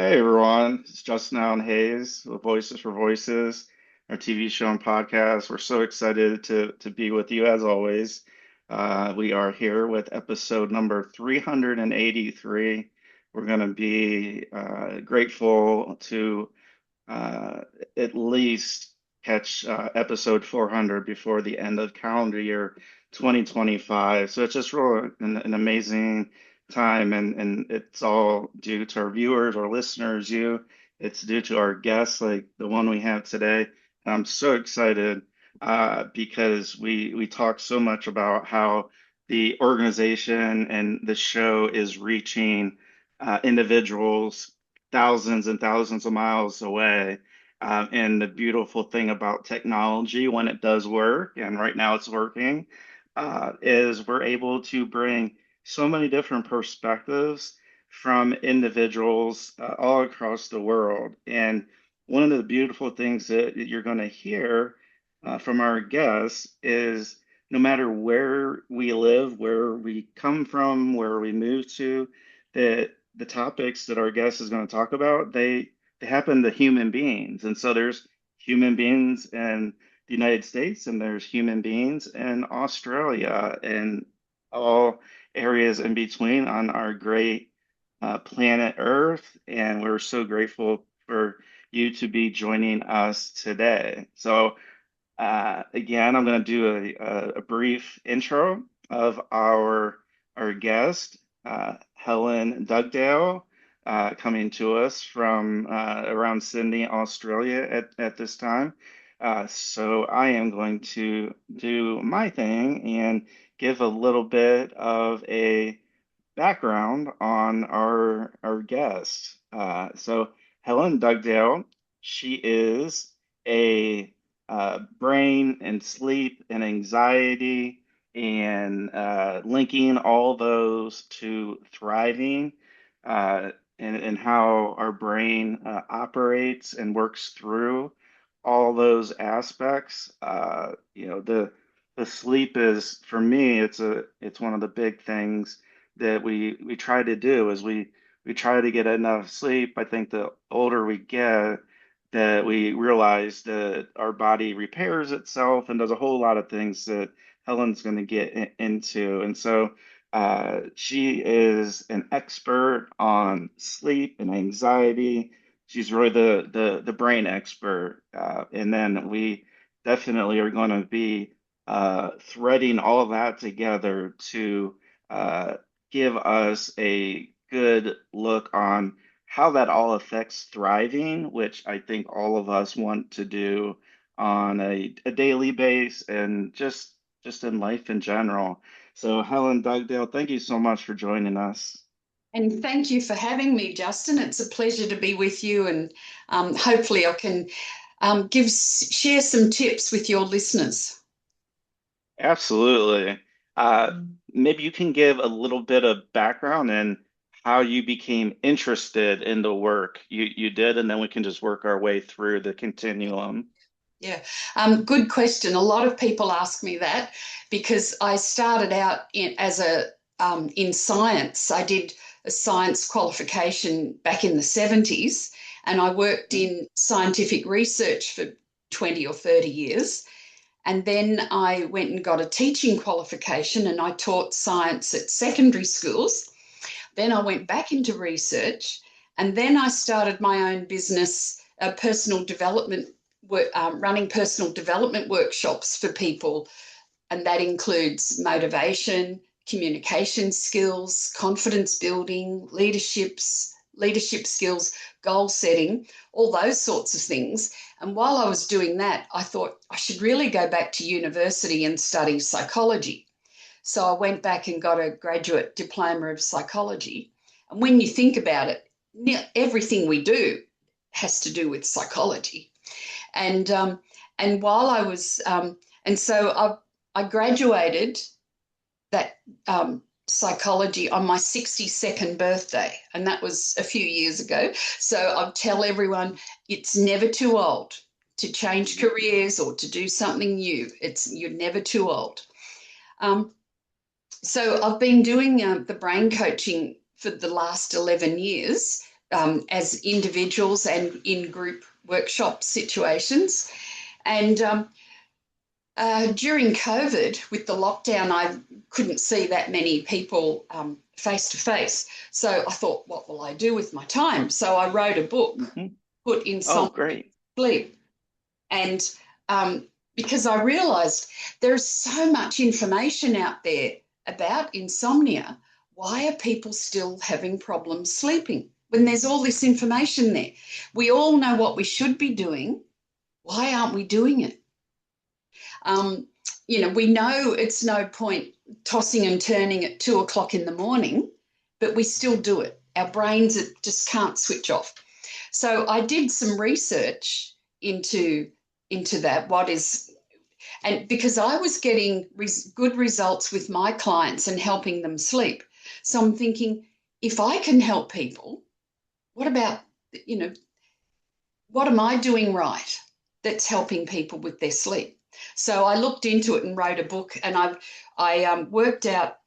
Hey everyone, it's Justin Allen Hayes with Voices for Voices, our TV show and podcast. We're so excited to be with you as always. We are here with episode number 383. We're going to be grateful to uh, at least catch episode 400 before the end of calendar year 2025. So it's just really an amazing time, and it's all due to our viewers, our listeners, you. It's due to our guests, like the one we have today. And I'm so excited because we talk so much about how the organization and the show is reaching individuals thousands and thousands of miles away. And the beautiful thing about technology, when it does work, and right now it's working, is we're able to bring so many different perspectives from individuals all across the world. And one of the beautiful things that you're going to hear from our guests is no matter where we live, where we come from, where we move to, that the topics that our guest is going to talk about, they happen to human beings. And so there's human beings in the United States and there's human beings in Australia and all areas in between on our great planet Earth. And we're so grateful for you to be joining us today. So again, I'm going to do a brief intro of our guest, Helen Dugdale, coming to us from around Sydney, Australia at this time. So I am going to do my thing and give a little bit of a background on our guest. So Helen Dugdale, she is a brain and sleep and anxiety and linking all those to thriving and how our brain operates and works through all those aspects. The sleep is for me, it's one of the big things that we try to do is we try to get enough sleep. I think the older we get, that we realize that our body repairs itself and does a whole lot of things that Helen's going to get into. And so she is an expert on sleep and anxiety. She's really the brain expert. And then we definitely are going to be threading all of that together to uh, give us a good look on how that all affects thriving, which I think all of us want to do on a daily base and just in life in general. So Helen Dugdale, thank you so much for joining us. And thank you for having me, Justin. It's a pleasure to be with you, and hopefully, I can share some tips with your listeners. Absolutely. Maybe you can give a little bit of background in how you became interested in the work you did, and then we can just work our way through the continuum. Yeah, good question. A lot of people ask me that because I started out in science. I did a science qualification back in the 70s, and I worked in scientific research for 20 or 30 years. And then I went and got a teaching qualification and I taught science at secondary schools. Then I went back into research and then I started my own business, personal development, running personal development workshops for people. And that includes motivation, communication skills, confidence building, leadership skills, goal setting, all those sorts of things. And while I was doing that, I thought I should really go back to university and study psychology. So I went back and got a graduate diploma of psychology. And when you think about it, everything we do has to do with psychology. And and while I was and so I graduated that psychology on my 62nd birthday, and that was a few years ago. So I tell everyone it's never too old to change careers or to do something new. You're never too old. Um, so I've been doing the brain coaching for the last 11 years, as individuals and in group workshop situations. And during COVID, with the lockdown, I couldn't see that many people face to face. So I thought, what will I do with my time? So I wrote a book, Hmm. Put Oh, Insomnia to great. Sleep. And because I realized there's so much information out there about insomnia, why are people still having problems sleeping when there's all this information there? We all know what we should be doing. Why aren't we doing it? Um, we know it's no point tossing and turning at 2 o'clock in the morning, but we still do it. Our brains just can't switch off. So I did some research into that. And because I was getting good results with my clients and helping them sleep, so I'm thinking, if I can help people, what about you know what am I doing right that's helping people with their sleep? So I looked into it and wrote a book, and I worked out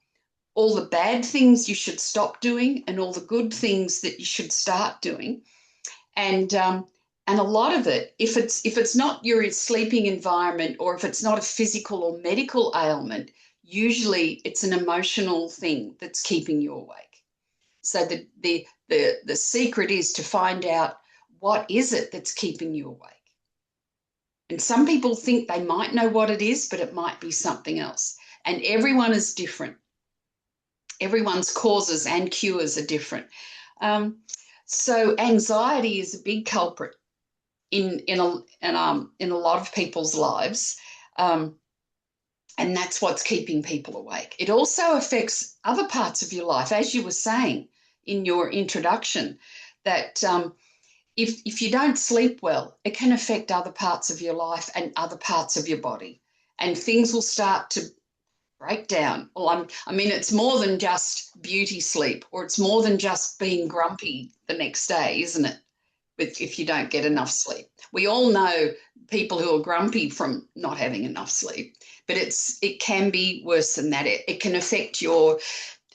all the bad things you should stop doing and all the good things that you should start doing. And a lot of it, if it's not your sleeping environment, or if it's not a physical or medical ailment, usually it's an emotional thing that's keeping you awake. So the secret is to find out, what is it that's keeping you awake. And some people think they might know what it is, but it might be something else. And everyone is different. Everyone's causes and cures are different. Um, so anxiety is a big culprit in a lot of people's lives, um, and that's what's keeping people awake. It also affects other parts of your life, as you were saying in your introduction, that if you don't sleep well, it can affect other parts of your life and other parts of your body, and things will start to break down. Well, I mean, it's more than just beauty sleep, or it's more than just being grumpy the next day, isn't it? If you don't get enough sleep, we all know people who are grumpy from not having enough sleep, but it can be worse than that. It can affect your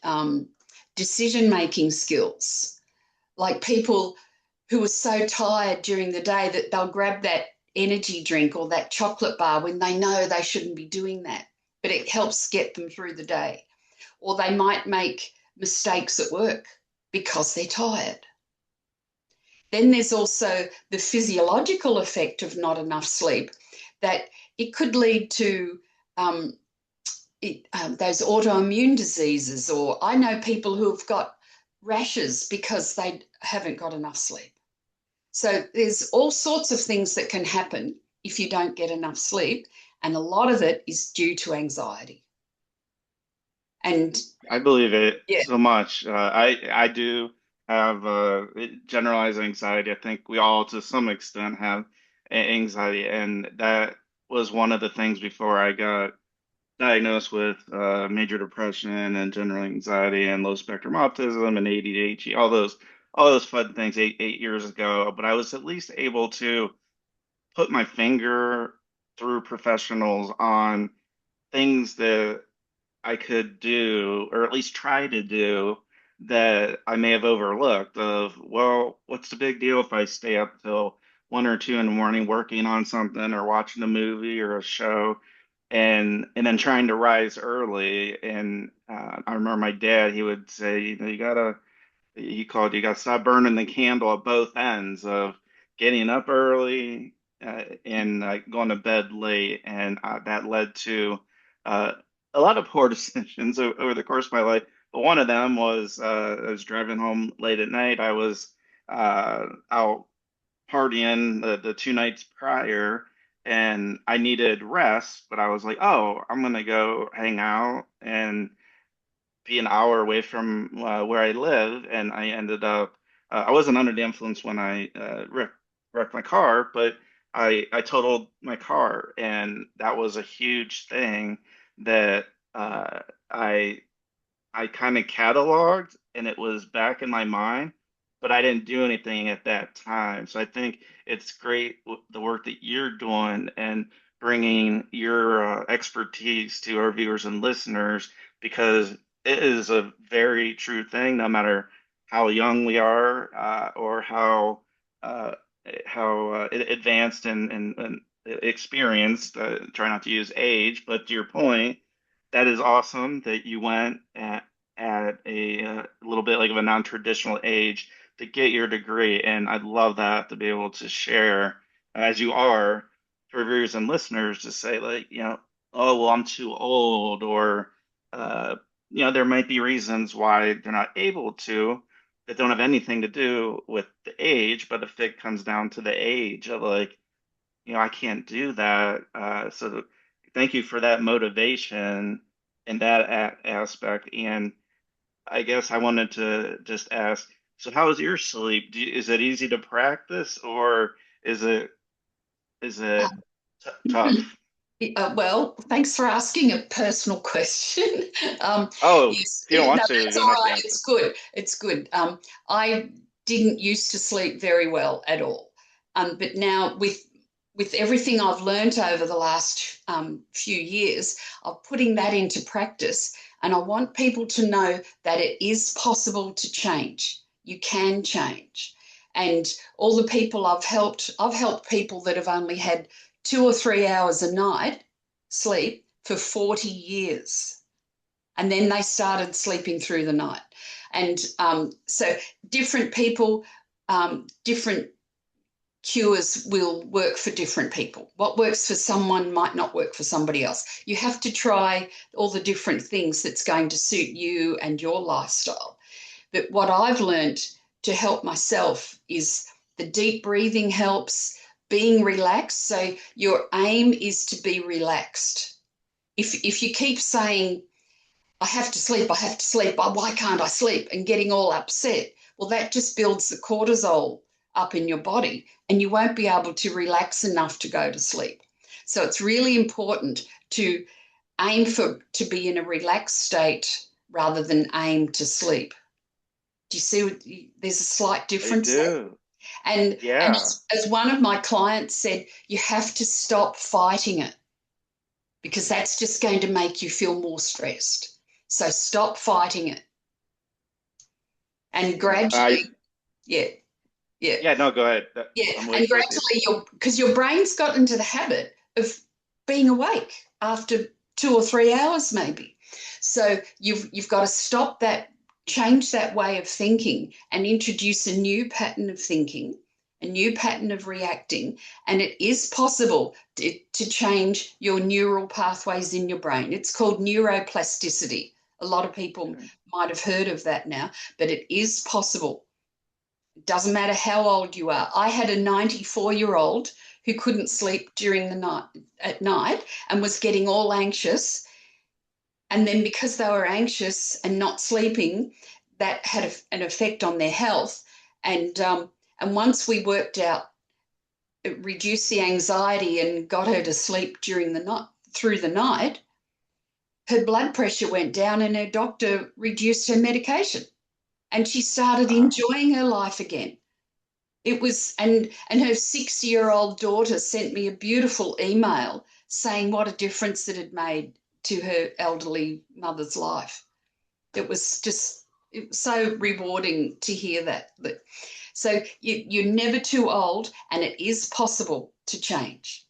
um, decision making skills, like people who are so tired during the day that they'll grab that energy drink or that chocolate bar when they know they shouldn't be doing that, but it helps get them through the day. Or they might make mistakes at work because they're tired. Then there's also the physiological effect of not enough sleep, that it could lead to um, those autoimmune diseases, or I know people who have got rashes because they haven't got enough sleep. So there's all sorts of things that can happen if you don't get enough sleep, and a lot of it is due to anxiety. And I believe it yeah, so much. I do have generalized anxiety. I think we all, to some extent, have anxiety, and that was one of the things before I got diagnosed with major depression and general anxiety and low spectrum autism and ADHD, all those fun things eight years ago. But I was at least able to put my finger through professionals on things that I could do, or at least try to do, that I may have overlooked. Of, well, what's the big deal if I stay up till 1 or 2 in the morning working on something or watching a movie or a show, and then trying to rise early. And I remember my dad, he would say, you got to stop burning the candle at both ends of getting up early and going to bed late. And that led to uh, a lot of poor decisions over the course of my life. But one of them was I was driving home late at night. I was out partying the 2 nights prior, and I needed rest, but I was like, oh, I'm gonna go hang out and be an hour away from where I live, and I ended up. I wasn't under the influence when I wrecked my car, but I totaled my car, and that was a huge thing that uh, I I kind of cataloged, and it was back in my mind, but I didn't do anything at that time. So I think it's great the work that you're doing and bringing your expertise to our viewers and listeners, because it is a very true thing. No matter how young we are, or uh, how advanced and experienced. Try not to use age, but to your point, that is awesome that you went at a little bit like of a non-traditional age to get your degree, and I'd love that to be able to share as you are to reviewers and listeners to say like, oh well, I'm too old, or uh, there might be reasons why they're not able to that don't have anything to do with the age, but if it comes down to the age of like, I can't do that. So thank you for that motivation and that aspect. And I guess I wanted to just ask, so how is your sleep? Is it easy to practice, or is it tough? Well, thanks for asking a personal question. Oh, Yes, if you don't no, want to, you that's don't all have to right. answer. It's good. It's good. I didn't used to sleep very well at all, but now with everything I've learned over the last few years, I'm putting that into practice, and I want people to know that it is possible to change. You can change, and all the people I've helped people that have only had 2 or 3 hours a night sleep for 40 years. And then they started sleeping through the night. And so different people, different cures will work for different people. What works for someone might not work for somebody else. You have to try all the different things that's going to suit you and your lifestyle. But what I've learned to help myself is the deep breathing helps, being relaxed. So your aim is to be relaxed. If you keep saying, I have to sleep, I have to sleep, why can't I sleep? And getting all upset, well, that just builds the cortisol up in your body and you won't be able to relax enough to go to sleep. So it's really important to aim for to be in a relaxed state rather than aim to sleep. Do you see there's a slight I difference there? do. And Yeah. as one of my clients said, you have to stop fighting it because that's just going to make you feel more stressed. So stop fighting it. And Yeah. I gradually, yeah, yeah, Yeah, no, go ahead. yeah. I'm And with you. gradually because your brain's got into the habit of being awake after 2 or 3 hours maybe. So you've got to stop that, change that way of thinking and introduce a new pattern of thinking, a new pattern of reacting. And it is possible to change your neural pathways in your brain. It's called neuroplasticity. A lot of people Okay. might have heard of that now, but it is possible. It doesn't matter how old you are. I had a 94-year-old who couldn't sleep during the night at night and was getting all anxious. And then because they were anxious and not sleeping, that had an effect on their health. And once we worked out, it reduced the anxiety and got her to sleep during the night through the night, her blood pressure went down and her doctor reduced her medication and she started Wow. enjoying her life again. It was, and her 6-year-old daughter sent me a beautiful email saying what a difference it had made to her elderly mother's life. It was just, it was so rewarding to hear that. So you're never too old and it is possible to change.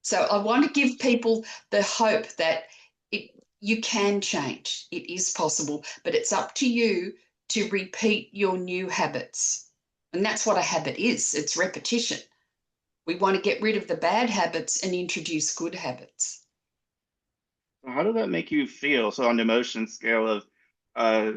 So I want to give people the hope that it you can change. It is possible, but it's up to you to repeat your new habits. And that's what a habit is. It's repetition. We want to get rid of the bad habits and introduce good habits. So how did that make you feel? So on the emotion scale of, uh,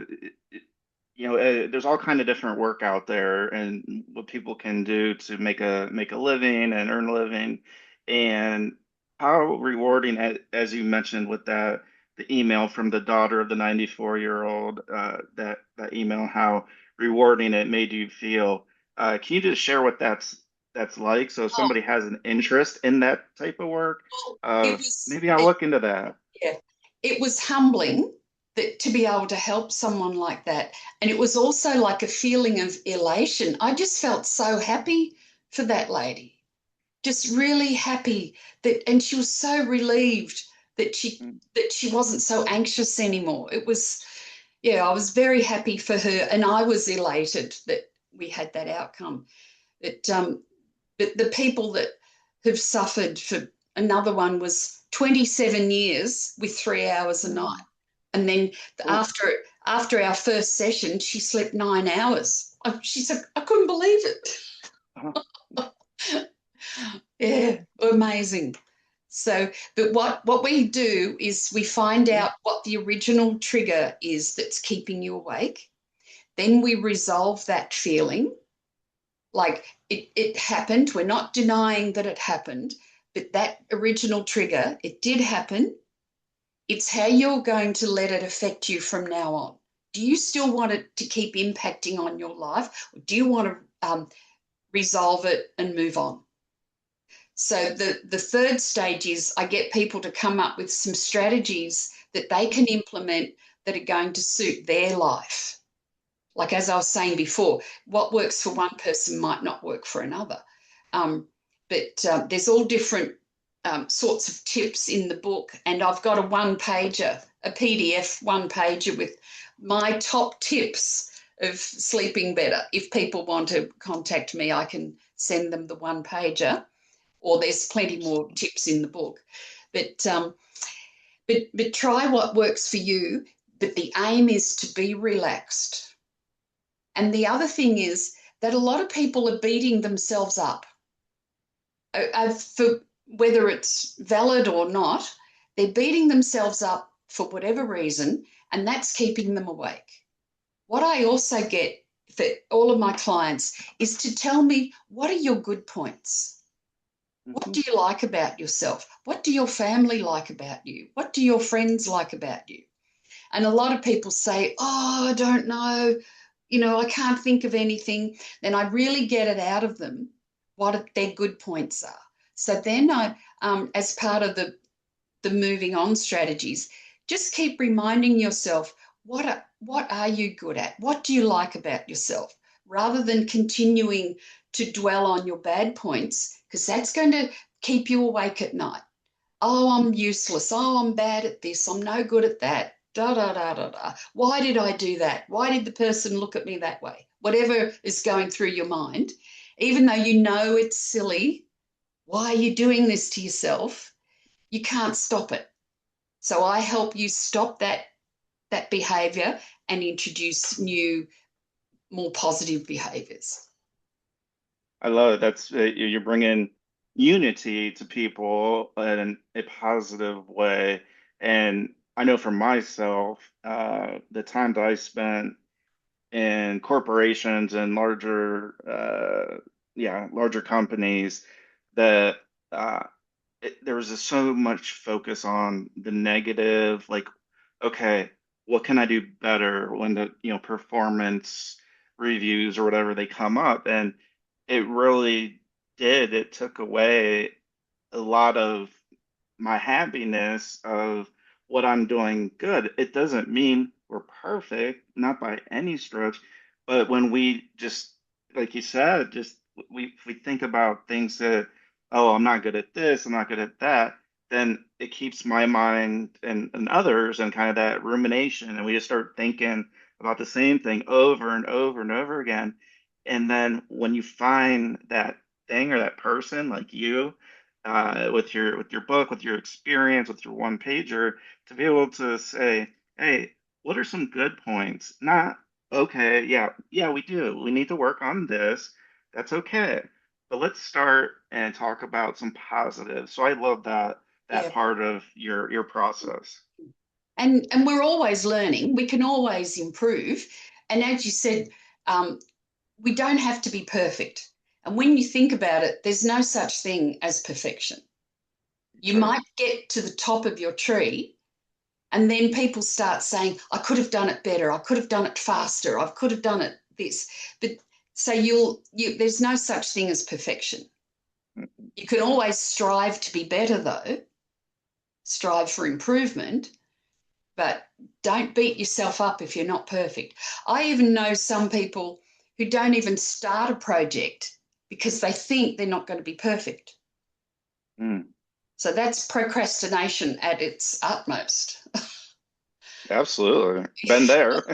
there's all kind of different work out there, and what people can do to make a living and earn a living, and how rewarding, as you mentioned with the email from the daughter of the 94-year-old, that email, how rewarding it made you feel. Can you just share what that's like? So if Oh, somebody has an interest in that type of work, well, it was maybe I'll look into that. yeah, it was humbling that to be able to help someone like that. And it was also like a feeling of elation. I just felt so happy for that lady. Just really happy that, and she was so relieved that she Mm. that she wasn't so anxious anymore. It was, Yeah, I was very happy for her, and I was elated that we had that outcome. But the people that have suffered for another one was 27 years with 3 hours a night. And then Oh, after our first session, she slept 9 hours. She said, I couldn't believe it. uh-huh. Yeah, amazing. So, but what we do is we find Mhm. out what the original trigger is that's keeping you awake. Then we resolve that feeling. Like it happened. We're not denying that it happened, but that original trigger, it did happen. It's how you're going to let it affect you from now on. Do you still want it to keep impacting on your life? Or do you want to resolve it and move on? So the third stage is I get people to come up with some strategies that they can implement that are going to suit their life. Like as I was saying before, what works for one person might not work for another. Um, but there's all different sorts of tips in the book, and I've got a one pager, a PDF one pager with my top tips of sleeping better. If people want to contact me, I can send them the one pager, or there's plenty more tips in the book. But try what works for you. But the aim is to be relaxed. And the other thing is that a lot of people are beating themselves up for whether it's valid or not. They're beating themselves up for whatever reason, and that's keeping them awake. What I also get for all of my clients is to tell me, what are your good points? What Mhm. do you like about yourself? What do your family like about you? What do your friends like about you? And a lot of people say, oh, I don't know, I can't think of anything. Then I really get it out of them what their good points are. So then as part of the moving on strategies, just keep reminding yourself, what are you good at? What do you like about yourself? Rather than continuing to dwell on your bad points, because that's going to keep you awake at night. Oh, I'm useless. Oh, I'm bad at this. I'm no good at that. Da da da da da. Why did I do that? Why did the person look at me that way? Whatever is going through your mind, even though you know it's silly, why are you doing this to yourself? You can't stop it. So I help you stop that behavior and introduce new, more positive behaviors. I love it. That's you're bringing unity to people in a positive way. And I know for myself, the time that I spent in corporations and larger companies, that uh, there was just so much focus on the negative, like, okay, what can I do better when the, performance reviews or whatever they come up, and it really did. It took away a lot of my happiness of what I'm doing good. It doesn't mean we're perfect, not by any stretch, but when we just, like you said, just we think about things that, oh, I'm not good at this, I'm not good at that, then it keeps my mind and others and kind of that rumination, and we just start thinking about the same thing over and over and over again. And then when you find that thing or that person like you, with your book, with your experience, with your one pager, to be able to say, hey, what are some good points? Not, okay, yeah, yeah, we do. We need to work on this. That's okay. But let's start and talk about some positives. So I love that Yeah. part of your process. And we're always learning. We can always improve. And as you said, um, we don't have to be perfect. And when you think about it, there's no such thing as perfection. You Right. might get to the top of your tree, and then people start saying, I could have done it better. I could have done it faster. I could have done it this. But so there's no such thing as perfection. You can always strive to be better, though, strive for improvement, but don't beat yourself up if you're not perfect. I even know some people who don't even start a project because they think they're not going to be perfect. Mm. So that's procrastination at its utmost. Absolutely. Been there.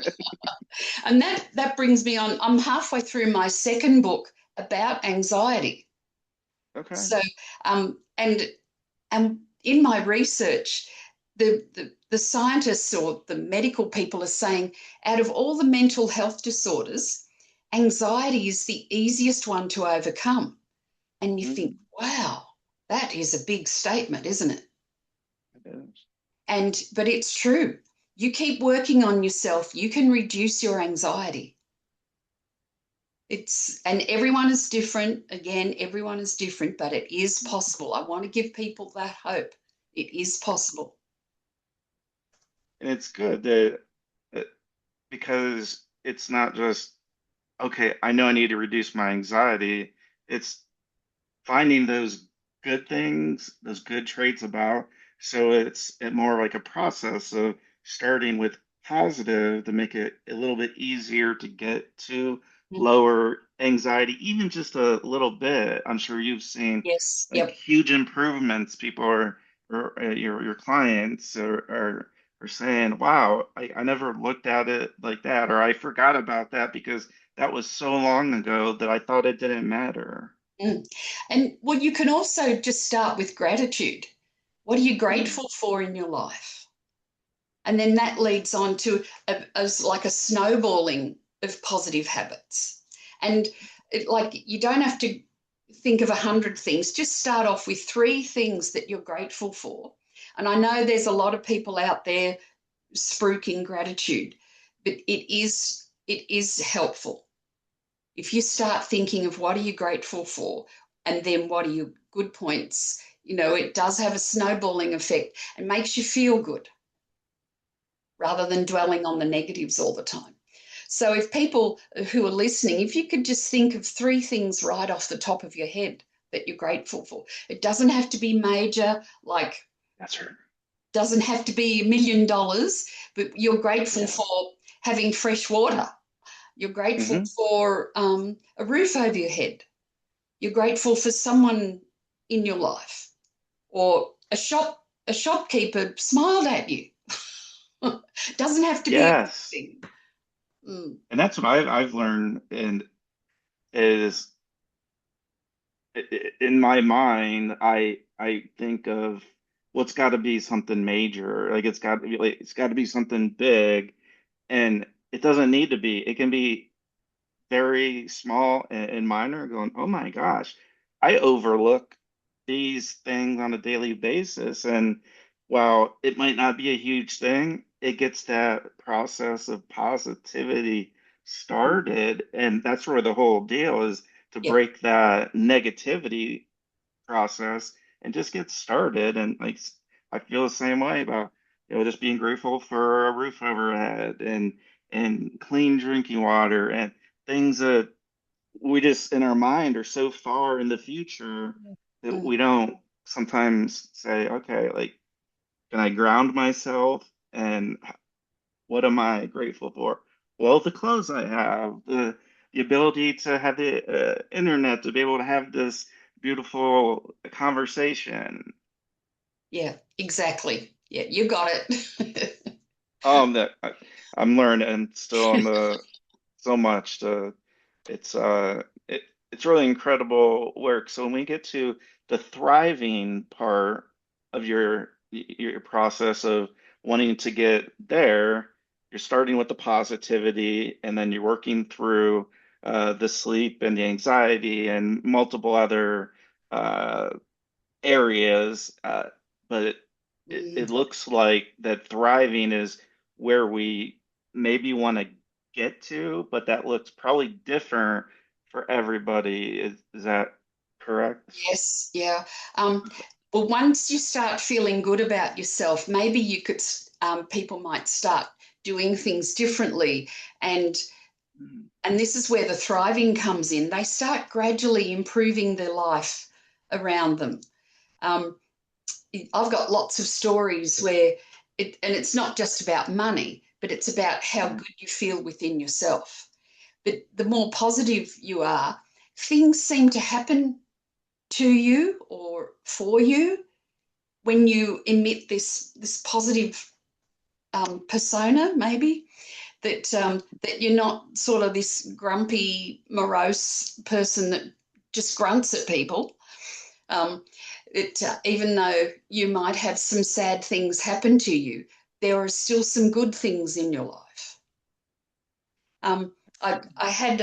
And that brings me on. I'm halfway through my second book about anxiety. Okay. So, and in my research, the scientists or the medical people are saying out of all the mental health disorders, anxiety is the easiest one to overcome. And you think, Mm, wow, that is a big statement, isn't it? it is. But it's true. You keep working on yourself, you can reduce your anxiety. And everyone is different. Again, everyone is different, but it is possible. I want to give people that hope. It is possible. And it's good that because it's not just, okay, I know I need to reduce my anxiety. It's finding those good things, those good traits about. So it's more like a process of starting with positive to make it a little bit easier to get to Mm. lower anxiety, even just a little bit. I'm sure you've seen Yes. like Yep. huge improvements. People or your clients are saying, "Wow, I never looked at it like that," or "I forgot about that because that was so long ago that I thought it didn't matter." Mm. And well, you can also just start with gratitude. What are you Mm, grateful for in your life? And then that leads on to like a snowballing of positive habits. And like you don't have to think of 100 things, just start off with three things that you're grateful for. And I know there's a lot of people out there spruiking gratitude, but it is helpful. If you start thinking of what are you grateful for and then what are your good points, it does have a snowballing effect and makes you feel good rather than dwelling on the negatives all the time. So, if people who are listening, if you could just think of three things right off the top of your head that you're grateful for, it doesn't have to be major, like, that's right. doesn't have to be $1 million, but you're grateful Yeah. for having fresh water. You're grateful Hmm. for a roof over your head. You're grateful for someone in your life, or a shopkeeper smiled at you. Doesn't have to be a good Yes. thing. Mm. And that's what I've learned and is in my mind, I think of what's got to be something major. Like it's got to be something big, and it doesn't need to be. It can be very small and minor, going, oh my gosh, I overlook these things on a daily basis. And while it might not be a huge thing, it gets that process of positivity started. And that's where the whole deal is to Yep. break that negativity process and just get started. And like, I feel the same way about, just being grateful for a roof overhead and clean drinking water and things that we just in our mind are so far in the future that Mm. we don't sometimes say, okay, like, can I ground myself and what am I grateful for? Well, the clothes I have, the ability to have the internet to be able to have this beautiful conversation. Yeah, exactly. Yeah, you got it. That I'm learning still on the so much to it's it's really incredible work. So when we get to the thriving part of your process of wanting to get there, you're starting with the positivity and then you're working through the sleep and the anxiety and multiple other uh, areas, but it Mm. looks like that thriving is where we maybe want to get to, but that looks probably different for everybody. Is that correct? Yes, yeah. Um, well, once you start feeling good about yourself, maybe people might start doing things differently, and Mhm. and this is where the thriving comes in. They start gradually improving their life around them. Um, I've got lots of stories where and it's not just about money, but it's about how Yeah. good you feel within yourself. But the more positive you are, things seem to happen to you or for you when you emit this positive persona, maybe, that you're not sort of this grumpy, morose person that just grunts at people. Even though you might have some sad things happen to you, there are still some good things in your life. I had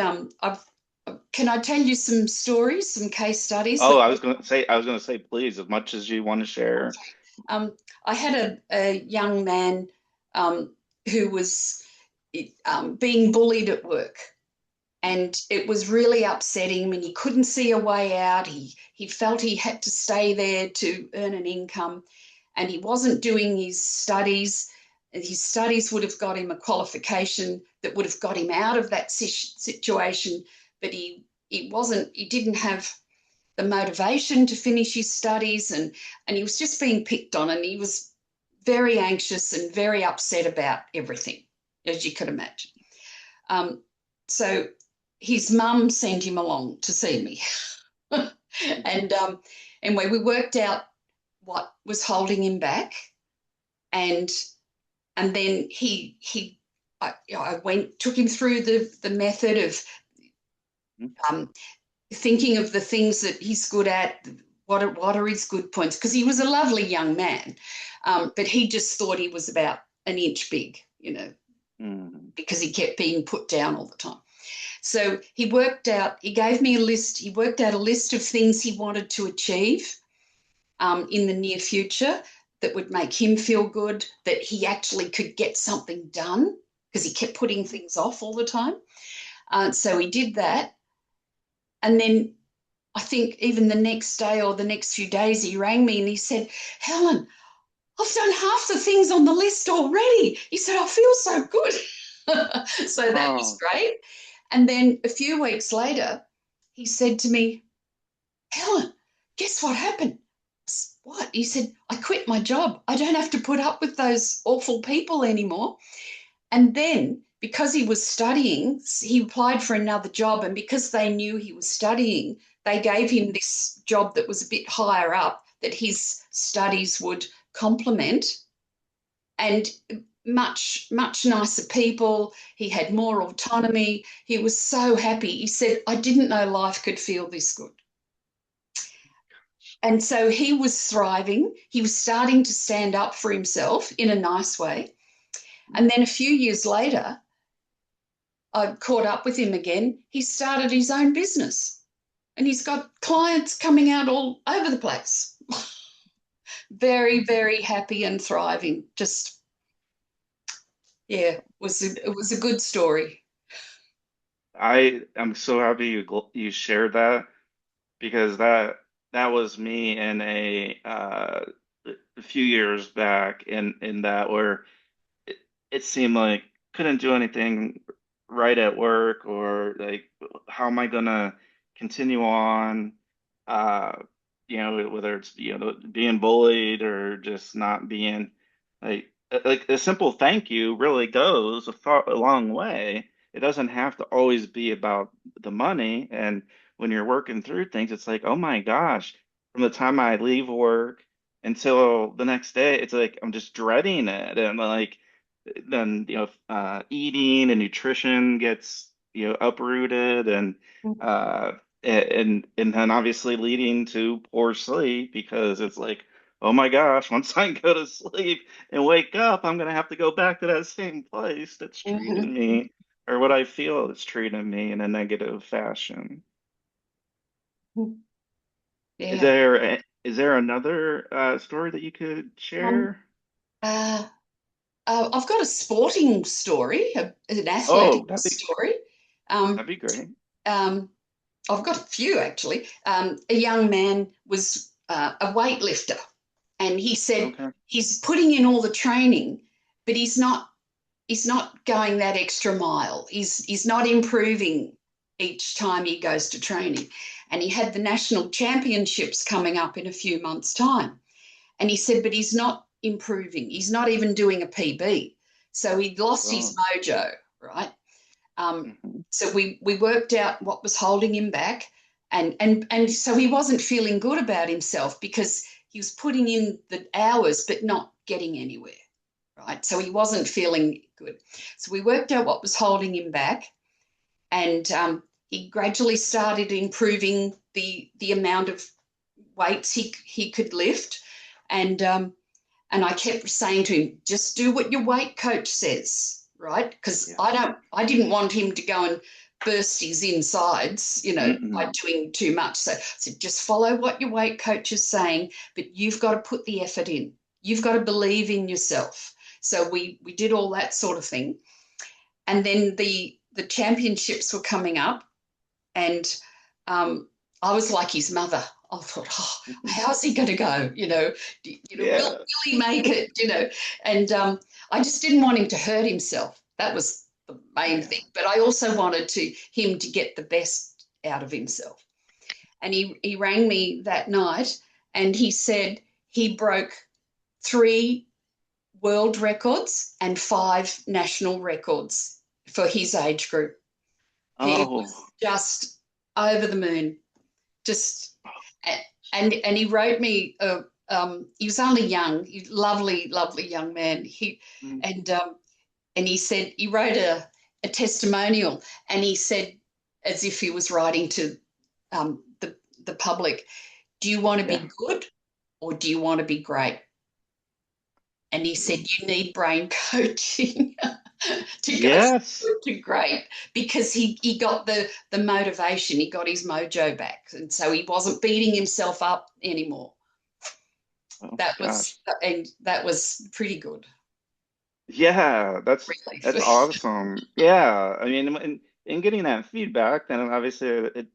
can I tell you some stories, some case studies that Oh, I was gonna say, please, as much as you want to share. I had a young man who was being bullied at work, and it was really upsetting him, and he couldn't see a way out. He felt he had to stay there to earn an income, and he wasn't doing his studies. His studies would have got him a qualification that would have got him out of that situation, but he didn't have the motivation to finish his studies, and he was just being picked on, and he was very anxious and very upset about everything, as you could imagine. So his mum sent him along to see me. and anyway, we worked out what was holding him back, and then I took him through the method of thinking of the things that he's good at. What are his good points? Because he was a lovely young man, but he just thought he was about an inch big, because he kept being put down all the time. So he gave me a list. He worked out a list of things he wanted to achieve in the near future that would make him feel good, that he actually could get something done, because he kept putting things off all the time. So he did that. And then I think even the next day or the next few days, he rang me and he said, "Helen, I've done half the things on the list already." He said, "I feel so good." So that was great. And then a few weeks later, he said to me, "Helen, guess what happened?" "What?" He said, "I quit my job. I don't have to put up with those awful people anymore." And then, because he was studying, he applied for another job. And because they knew he was studying, they gave him this job that was a bit higher up that his studies would complement. And much, much nicer people. He had more autonomy. He was so happy. He said, "I didn't know life could feel this good." And so he was thriving. He was starting to stand up for himself in a nice way. And then a few years later, I caught up with him again. He started his own business, and he's got clients coming out all over the place. Very, very happy and thriving. Just, yeah, it was a good story. I am so happy you shared that, because that was me in a few years back, in that where it seemed like couldn't do anything right at work, or like, how am I gonna continue on? Uh, whether it's, being bullied, or just not being, like a simple thank you really goes a long way. It doesn't have to always be about the money. And when you're working through things, it's like, oh my gosh, from the time I leave work until the next day, it's like I'm just dreading it. And like, then, eating and nutrition gets, uprooted, uh and then obviously leading to poor sleep, because it's like, oh my gosh, once I go to sleep and wake up, I'm gonna have to go back to that same place that's Mhm. treating me, or what I feel is treating me, in a negative fashion. Is Yeah. there is there another story that you could Um, share? uh, I've got a sporting story, an athletic Oh, that'd be story. Um, that'd be great. um, I've got a few actually. A young man was a weightlifter, and he said Okay. he's putting in all the training, but he's not going that extra mile. He's not improving each time he goes to training. And he had the national championships coming up in a few months' time. And he said, but he's not improving. He's not even doing a PB. So he'd lost his Oh. mojo, right? Mhm. So we worked out what was holding him back. And so he wasn't feeling good about himself because he was putting in the hours but not getting anywhere, right? So he wasn't feeling good. So we worked out what was holding him back, and he gradually started improving the amount of weights he could lift, and and I kept saying to him, just do what your weight coach says, right? Because Yeah. I didn't want him to go and burst his insides, by Mm-mm. doing too much. So I said, just follow what your weight coach is saying, but you've got to put the effort in. You've got to believe in yourself. So we did all that sort of thing. And then the championships were coming up, and um, I was like his mother. I thought, oh, how's he going to go? Will Yeah. he make it? And I just didn't want him to hurt himself. That was the main Yeah. thing. But I also wanted him to get the best out of himself. And he rang me that night, and he said he broke 3 world records and 5 national records for his age group. He was Oh. just over the moon. Just and he wrote me. He was only young, lovely, lovely young man. Mm. And and he said he wrote a testimonial, and he said, as if he was writing to the public, "Do you want to Yeah. be good, or do you want to be great?" And he said, "You need brain coaching." To go from Yes. good to great, because he got the motivation, he got his mojo back, and so he wasn't beating himself up anymore. Oh my That gosh. was and that was pretty good Yeah, that's relief. awesome. Yeah, I mean, in getting that feedback, then obviously it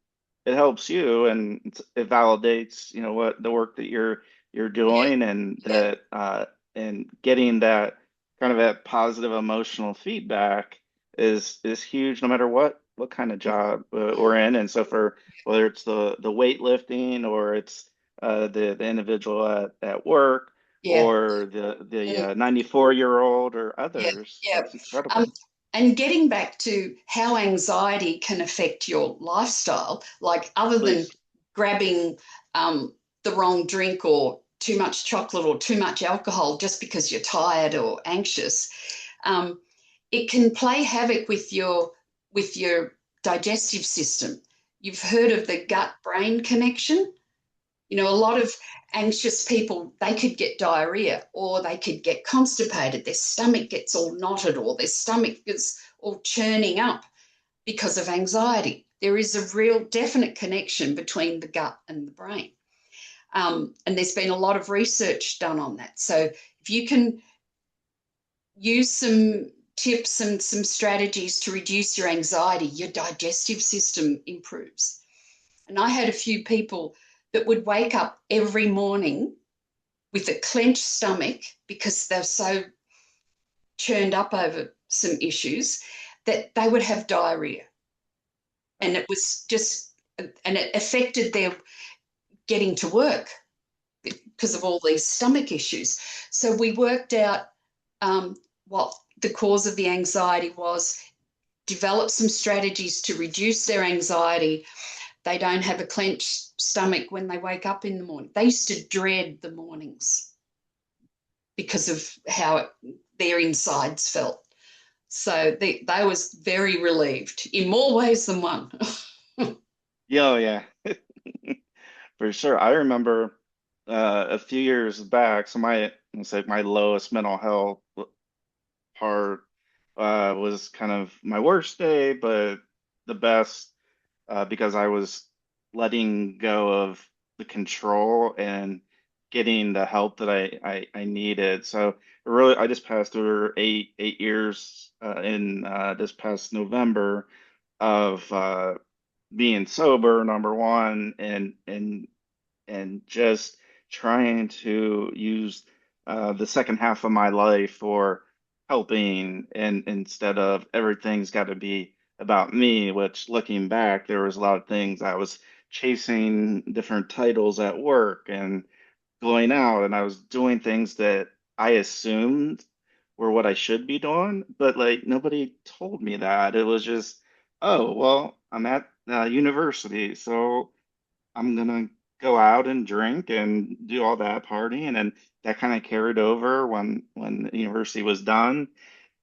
helps you and it validates, what the work that you're Yeah, doing and yeah, that and getting that kind of that positive emotional feedback is huge no matter what kind of job we're in. And so for whether it's the weightlifting or it's the individual at work yeah, or the mm, 94-year-old or yeah, others. yeah. That's incredible. Um, and getting back to how anxiety can affect your lifestyle, like other than Please. grabbing um, the wrong drink or too much chocolate or too much alcohol just because you're tired or anxious, um, it can play havoc with your digestive system. You've heard of the gut brain connection. A lot of anxious people, they could get diarrhea, or they could get constipated. Their stomach gets all knotted, or their stomach is all churning up because of anxiety. There is a real definite connection between the gut and the brain. And there's been a lot of research done on that. So if you can use some tips and some strategies to reduce your anxiety, your digestive system improves. And I had a few people that would wake up every morning with a clenched stomach because they're so churned up over some issues that they would have diarrhea. And it was just, and it affected their getting to work because of all these stomach issues. So we worked out what the cause of the anxiety was, developed some strategies to reduce their anxiety. They don't have a clenched stomach when they wake up in the morning. They used to dread the mornings because of how their insides felt. So they was very relieved in more ways than one. Yeah, oh, yeah, for sure. I remember a few years back, so it's like my lowest mental health part was kind of my worst day, but the best because I was letting go of the control and getting the help that I needed. So really, I just passed through eight years in this past November of being sober, number one, and just trying to use the second half of my life for helping and instead of everything's got to be about me, which looking back, there was a lot of things I was chasing different titles at work and going out, and I was doing things that I assumed were what I should be doing, but like nobody told me that. It was just, oh, well, I'm at university, so I'm gonna go out and drink and do all that partying, and that kind of carried over when the university was done.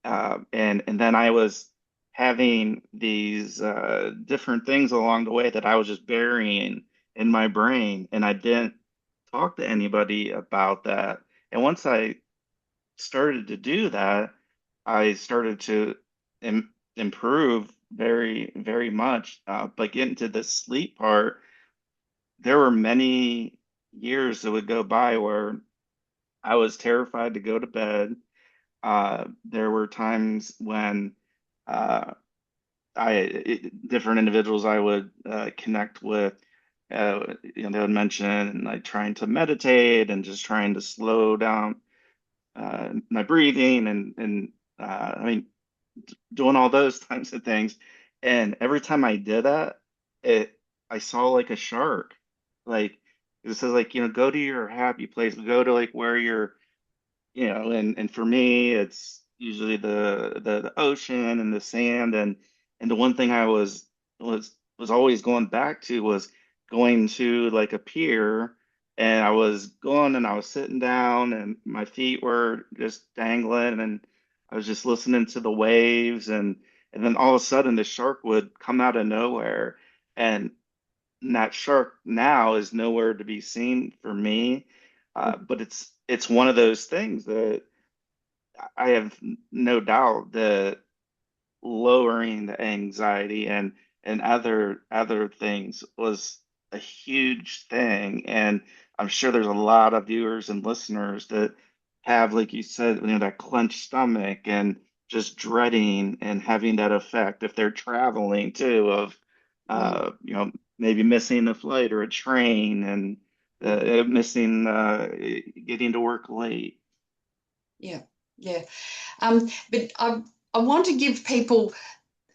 And then I was having these different things along the way that I was just burying in my brain, and I didn't talk to anybody about that. And once I started to do that, I started to improve very, very much. But getting to the sleep part, there were many years that would go by where I was terrified to go to bed. There were times when uh, different individuals I would connect with, they would mention like trying to meditate and just trying to slow down my breathing and I mean doing all those types of things. And every time I did that, it I saw like a shark. Like it says like, go to your happy place, go to like where you're, and for me it's usually the ocean and the sand, and the one thing I was always going back to was going to like a pier, and I was going and I was sitting down and my feet were just dangling, and I was just listening to the waves, and then all of a sudden the shark would come out of nowhere, and that shark now is nowhere to be seen for me. But it's one of those things that I have no doubt that lowering the anxiety and other things was a huge thing. And I'm sure there's a lot of viewers and listeners that have, like you said, that clenched stomach and just dreading and having that effect if they're traveling too of Mm, maybe missing a flight or a train and mm, missing getting to work late. yeah, yeah. But I want to give people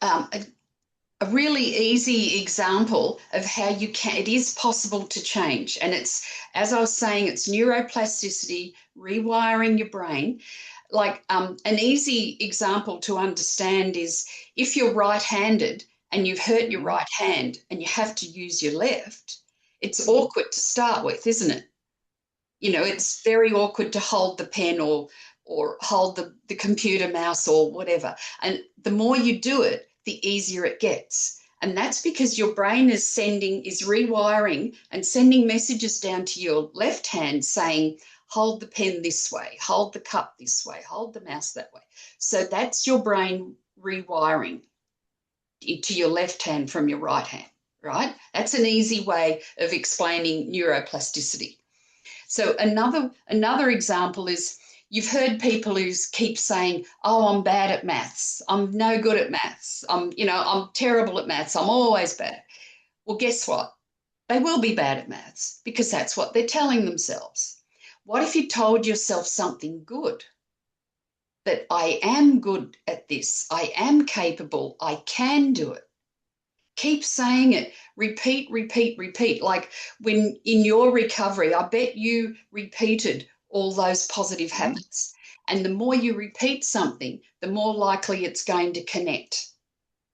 a really easy example of how it is possible to change. And it's, as I was saying, it's neuroplasticity, rewiring your brain. Like an easy example to understand is if you're right-handed and you've hurt your Mhm. right hand and you have to use your left, it's awkward to start with, isn't it? It's very awkward to hold the pen or hold the computer mouse or whatever. And the more you do it, the easier it gets. And that's because your brain is rewiring and sending messages down to your left hand saying, hold the pen this way, hold the cup this way, hold the mouse that way. So that's your brain rewiring to your left hand from your right hand, right? That's an easy way of explaining neuroplasticity. So another example is you've heard people who keep saying, "Oh, I'm bad at maths. I'm no good at maths. I'm terrible at maths. I'm always bad." Well, guess what? They will be bad at maths because that's what they're telling themselves. What if you told yourself something good? That I am good at this. I am capable. I can do it. Keep saying it. Repeat, repeat, repeat. Like when in your recovery, I bet you repeated all those positive Mhm. habits. And the more you repeat something, the more likely it's going to connect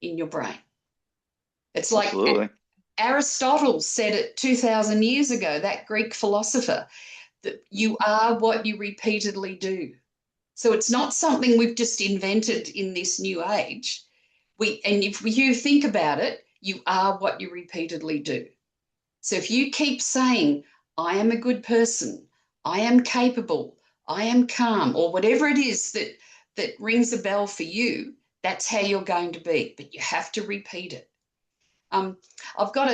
in your brain. It's like Absolutely. Aristotle said it 2,000 years ago, that Greek philosopher, that you are what you repeatedly do. So it's not something we've just invented in this new age. And if you think about it, you are what you repeatedly do. So if you keep saying, I am a good person, I am capable, I am calm, or whatever it is that rings a bell for you, that's how you're going to be. But you have to repeat it. Um, I've got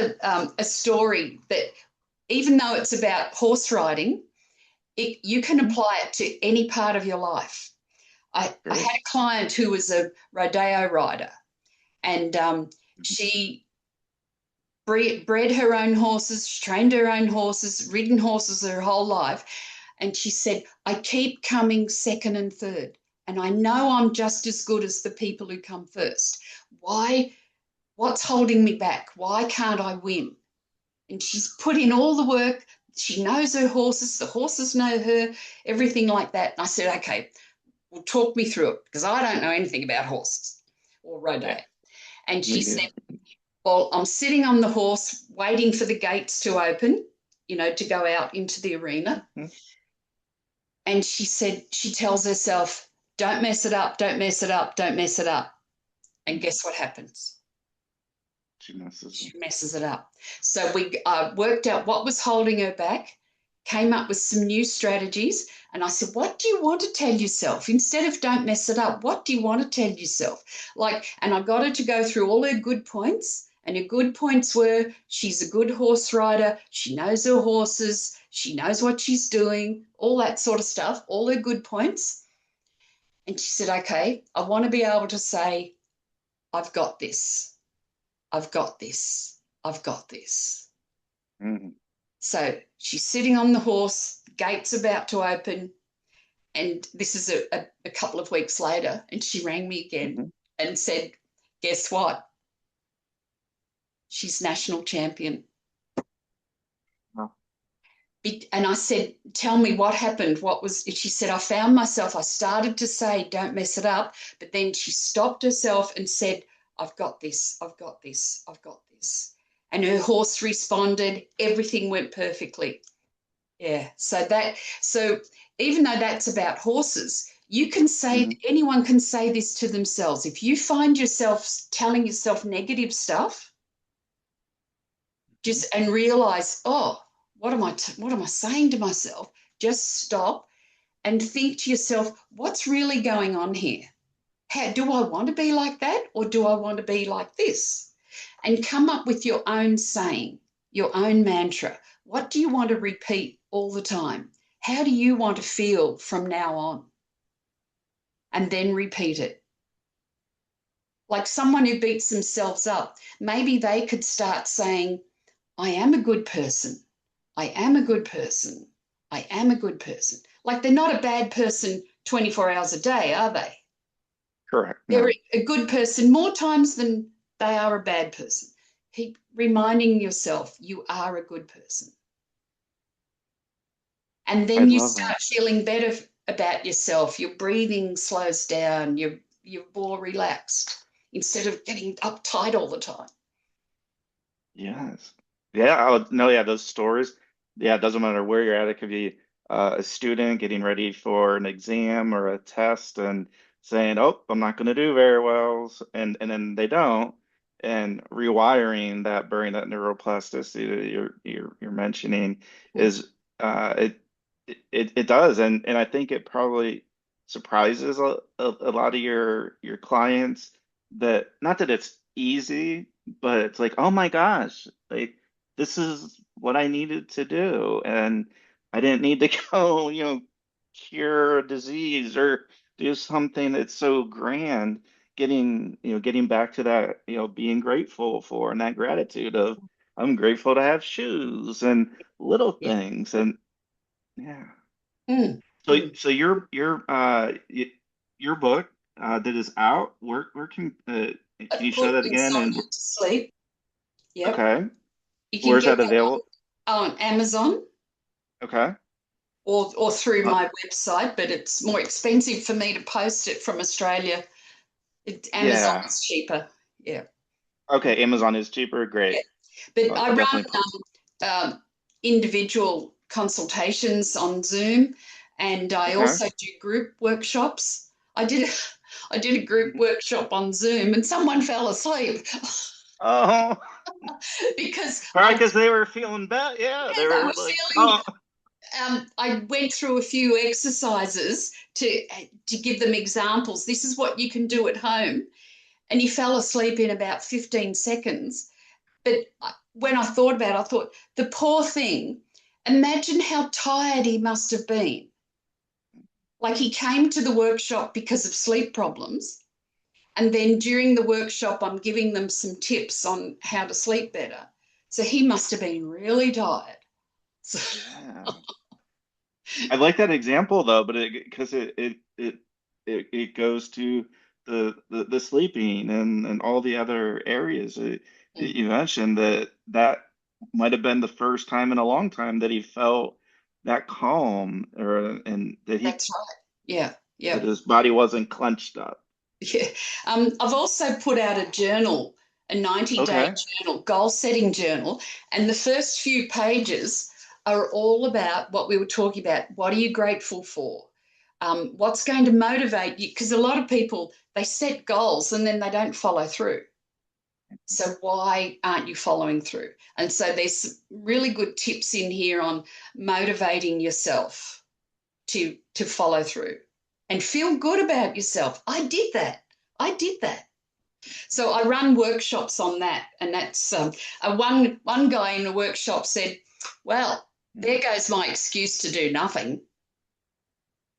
a story that, even though it's about horse riding, you can Mhm. apply it to any part of your life. I Great. had a client who was a rodeo rider, and she bred her own horses, trained her own horses, ridden horses her whole life. And she said, I keep coming second and third. And I know I'm just as good as the people who come first. Why? What's holding me back? Why can't I win? And she's put in all the work. She knows her horses, the horses know her, everything like that. And I said, okay, well, talk me through it because I don't know anything about horses or rodeo. Yeah, And she me said, neither. well, I'm sitting on the horse waiting for the gates to open. to go out into the arena. Mhm. And she tells herself, don't mess it up, don't mess it up, don't mess it up. And guess what happens? She messes up. She messes it up. So we worked out what was holding her back, came up with some new strategies. And I said, what do you want to tell yourself? Instead of don't mess it up, what do you want to tell yourself? And I got her to go through all her good points. And her good points were she's a good horse rider. She knows her horses. She knows what she's doing, all that sort of stuff, all her good points. And she said, okay, I want to be able to say, I've got this. I've got this. I've got this. Mm-hmm. So she's sitting on the horse, gate's about to open, and this is a couple of weeks later, and she rang me again Mm-hmm. and said, guess what? She's national champion. Wow. And I said, tell me what happened. She said, I found myself, I started to say, don't mess it up. But then she stopped herself and said, I've got this, I've got this, I've got this. And her horse responded, everything went perfectly. Yeah. So even though that's about horses, you can say, Mm-hmm. anyone can say this to themselves. If you find yourself telling yourself negative stuff, just and realize, oh, what am I saying to myself? Just stop and think to yourself, what's really going on here? Do I want to be like that, or do I want to be like this? And come up with your own saying, your own mantra. What do you want to repeat all the time? How do you want to feel from now on? And then repeat it. Like someone who beats themselves up, maybe they could start saying, I am a good person. I am a good person. I am a good person. Like they're not a bad person 24 hours a day, are they? Correct. They're No. a good person more times than they are a bad person. Keep reminding yourself you are a good person. And I then you love that. start feeling better about yourself. Your breathing slows down. You're more relaxed instead of getting uptight all the time. Yes. Yeah. No, yeah, those stories. Yeah, it doesn't matter where you're at. It could be a student getting ready for an exam or a test and saying, "Oh, I'm not going to do very well," and then they don't. And rewiring that, burying that neuroplasticity that you're mentioning is it it does, and I think it probably surprises a lot of your clients that not that it's easy, but it's like, oh my gosh, like this is what I needed to do. And I didn't need to go, cure a disease or do something that's so grand. Getting back to that, being grateful for and that gratitude of I'm grateful to have shoes and little Yeah. things. And yeah. Mm, So mm. so your book that is out, where can A you share Put that again? insomnia And to sleep. Yep. okay. You can Where's get that that available? on Amazon Okay. or through Uh, my website, but it's more expensive for me to post it from Australia. Amazon yeah. is cheaper. Yeah. Okay, Amazon is cheaper. Great. Yeah. But I I'll run definitely post. individual consultations on Zoom, and I Okay. also do group workshops. I did a, I did a group Mhm. workshop on Zoom, and someone fell asleep Oh, because probably because they were feeling bad. Yeah, they they were were like, feeling. oh, I went through a few exercises to give them examples. This is what you can do at home, and he fell asleep in about 15 seconds. But when I thought about it, I thought, the poor thing, imagine how tired he must have been. Like he came to the workshop because of sleep problems. And then during the workshop, I'm giving them some tips on how to sleep better. So he must have been really tired. So, yeah. I like that example though, but because it goes to the sleeping and all the other areas you mentioned that might have been the first time in a long time that he felt that calm or and that's right. Yeah. that Yeah. his body wasn't clenched up. Yeah. I've also put out a journal, a 90-day Okay. journal, goal setting journal. And the first few pages, are all about what we were talking about. What are you grateful for? What's going to motivate you? Because a lot of people, they set goals and then they don't follow through. So why aren't you following through? And so there's really good tips in here on motivating yourself to follow through and feel good about yourself. I did that. I did that. So I run workshops on that, and that's one guy in the workshop said, "Well, there goes my excuse to do nothing,"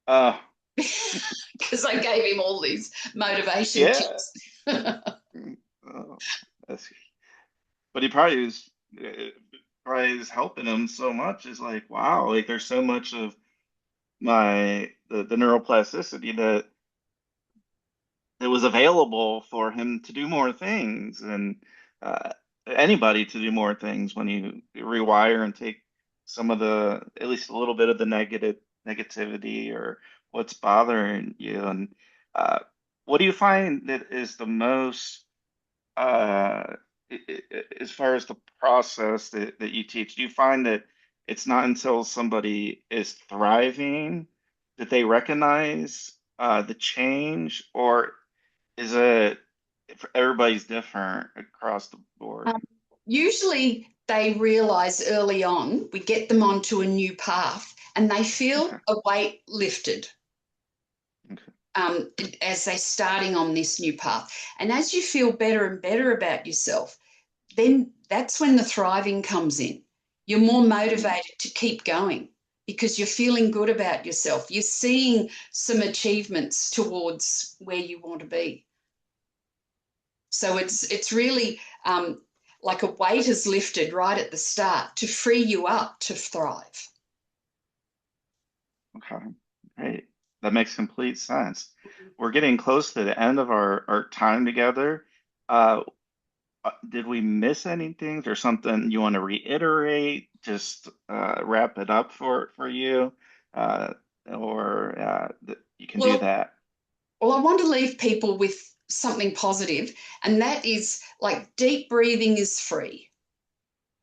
Uh, because I gave him all these motivation yeah. tips. Oh, that's, but he probably is probably is helping him so much. It's like, wow, like there's so much of the neuroplasticity that was available for him to do more things and uh, anybody to do more things when you rewire and take some of the at least a little bit of the negativity or what's bothering you. And uh, what do you find that is the most uh, as far as the process that you teach, do you find that it's not until somebody is thriving that they recognize the change, or is it everybody's different across the board? Um, Usually they realize early on, we get them onto a new path and they feel Okay. a weight lifted Okay. um, as they're starting on this new path. And as you feel better and better about yourself, then that's when the thriving comes in. You're more Mm, motivated to keep going because you're feeling good about yourself. You're seeing some achievements towards where you want to be. So it's really like a weight is lifted right at the start to free you up to thrive. okay. Great. That makes complete sense. We're getting close to the end of our time together. Uh, did we miss anything or something you want to reiterate? Just wrap it up for you, uh, or you can do Well, that. I want to leave people with something positive, and that is like deep breathing is free.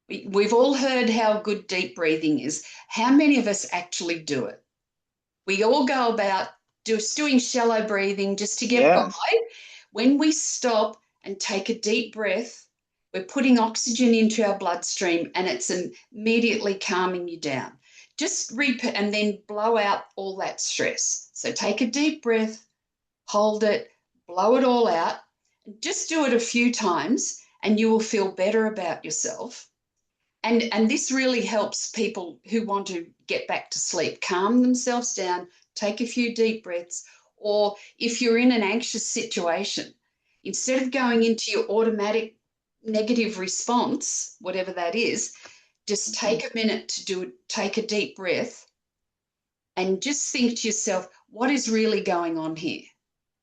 We've all heard how good deep breathing is. How many of us actually do it? We all go about just doing shallow breathing just to get by. Yes. When we stop and take a deep breath, we're putting oxygen into our bloodstream and it's immediately calming you down. Just repeat and then blow out all that stress. So take a deep breath, hold it, blow it all out. Just do it a few times and you will feel better about yourself. And this really helps people who want to get back to sleep, calm themselves down, take a few deep breaths, or if you're in an anxious situation, instead of going into your automatic negative response, whatever that is, just Mhm. take a minute to do it, take a deep breath and just think to yourself, what is really going on here?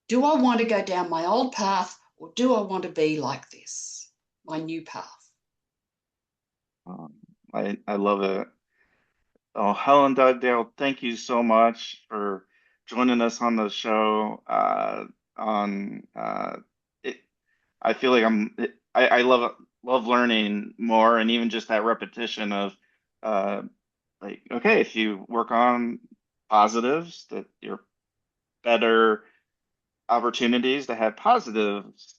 Do I want to go down my old path or do I want to be like this, my new path? Um, I love it. Oh, Helen Dugdale, thank you so much for joining us on the show. On it, I feel like I love learning more, and even just that repetition of uh, like, okay, if you work on positives, that you're better opportunities to have positives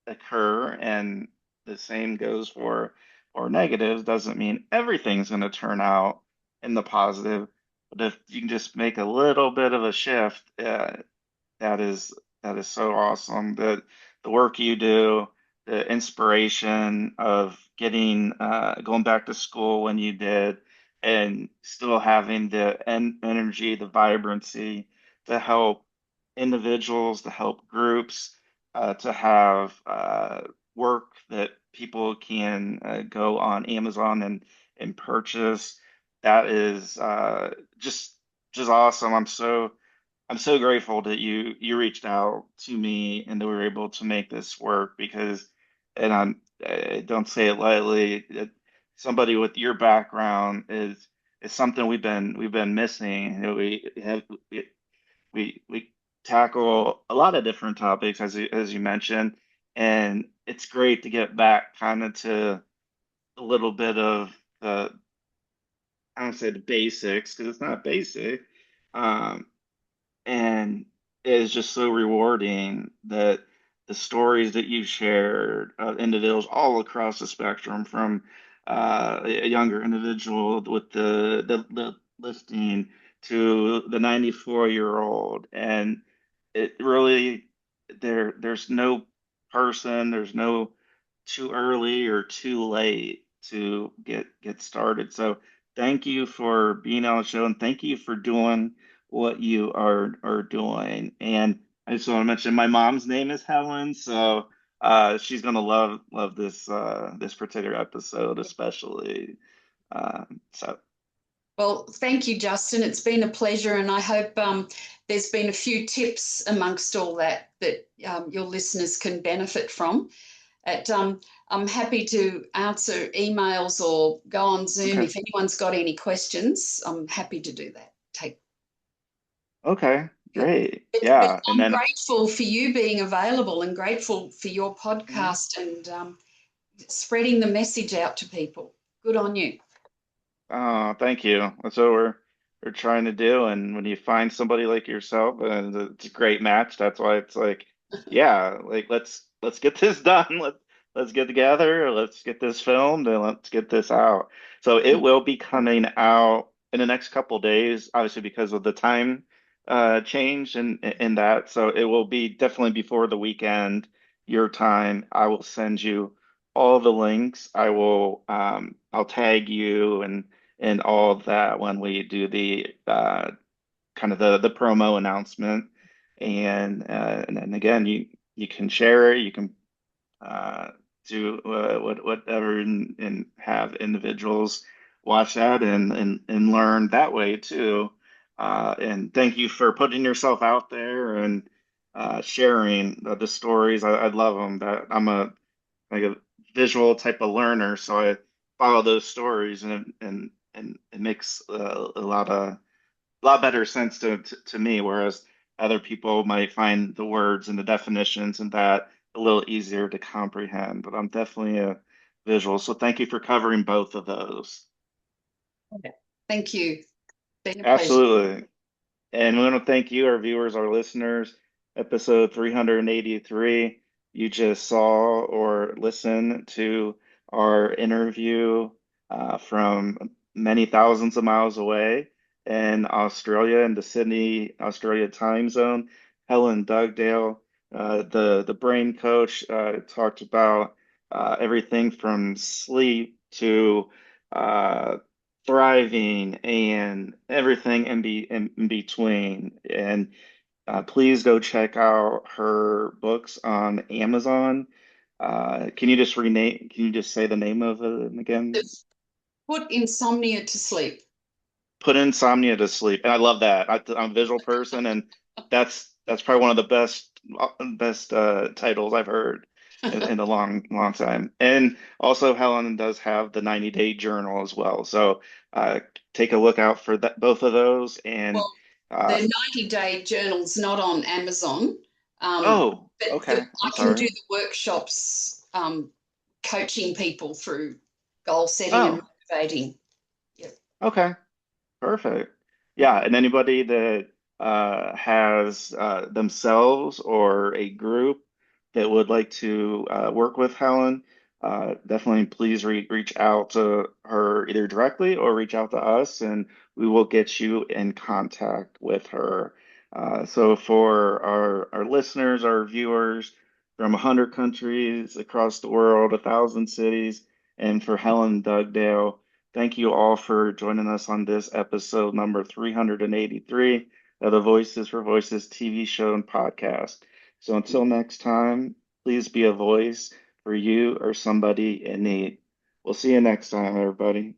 occur, and the same goes for negatives. Doesn't mean everything's going to turn out in the positive, but if you can just make a little bit of a shift, that is that is so awesome. The work you do, the inspiration of getting going back to school when you did, and still having the energy, the vibrancy to help individuals, to help groups, to have work that people can go on Amazon and purchase. That is just awesome. I'm so grateful that you reached out to me and that we were able to make this work because, and I don't say it lightly, somebody with your background is something we've been missing. You know, we tackle a lot of different topics as you mentioned, and it's great to get back kind of to a little bit of the I don't say the basics because it's not basic. Um, and it is just so rewarding that the stories that you shared of individuals all across the spectrum, from a younger individual with the lifting to the 94-year-old, and it really there's no person, there's no too early or too late to get started. So thank you for being on the show, and thank you for doing what you are doing. And I just want to mention my mom's name is Helen, so she's gonna love this this particular episode especially. So Well, thank you, Justin. It's been a pleasure, and I hope there's been a few tips amongst all that that your listeners can benefit from. I'm happy to answer emails or go on Zoom okay, if anyone's got any questions. I'm happy to do that. Take okay, yeah. great, But yeah, and I'm then grateful for you being available and grateful for your mhm. podcast and spreading the message out to people. Good on you. Oh, thank you. That's what we're trying to do. And when you find somebody like yourself, and it's a great match, that's why it's like, yeah, like let's get this done. Let's get together. Let's get this filmed and let's get this out. So it will be coming out in the next couple days, obviously because of the time change and in that. So it will be definitely before the weekend, your time. I will send you all the links. I'll tag you and all of that when we do the kind of the promo announcement. And then again, you can share it, you can uh, do whatever and have individuals watch that and learn that way too. And thank you for putting yourself out there and sharing the stories. I love them. That I'm a like a visual type of learner, so I follow those stories, and it makes a lot better sense to me. Whereas other people might find the words and the definitions and that a little easier to comprehend. But I'm definitely a visual, so thank you for covering both of those. Okay. Thank you. Been a pleasure. Absolutely. And we want to thank you, our viewers, our listeners. Episode 383. You just saw or listened to our interview from many thousands of miles away in Australia, in the Sydney, Australia time zone. Helen Dugdale, the brain coach, talked about everything from sleep to uh, thriving and everything in between. And please go check out her books on Amazon. Can you just rename? Can you just say the name of it again? Put insomnia to sleep. Put insomnia to sleep, and I love that. I'm a visual person, and that's probably one of the best titles I've heard in a long time. And also, Helen does have the 90-day journal as well, so take a look out for that, both of those. And Well, the uh, 90-day journal's not on Amazon, oh, but okay, I'm I can do sorry. the workshops, coaching people through goal setting and Oh, motivating. Yeah. okay. Perfect. Yeah, and anybody that has themselves or a group that would like to work with Helen, definitely please reach out to her either directly or reach out to us, and we will get you in contact with her. So for our listeners, our viewers from 100 countries across the world, 1,000 cities, and for Helen Dugdale. Thank you all for joining us on this episode number 383 of the Voices for Voices TV show and podcast. So until next time, please be a voice for you or somebody in need. We'll see you next time, everybody.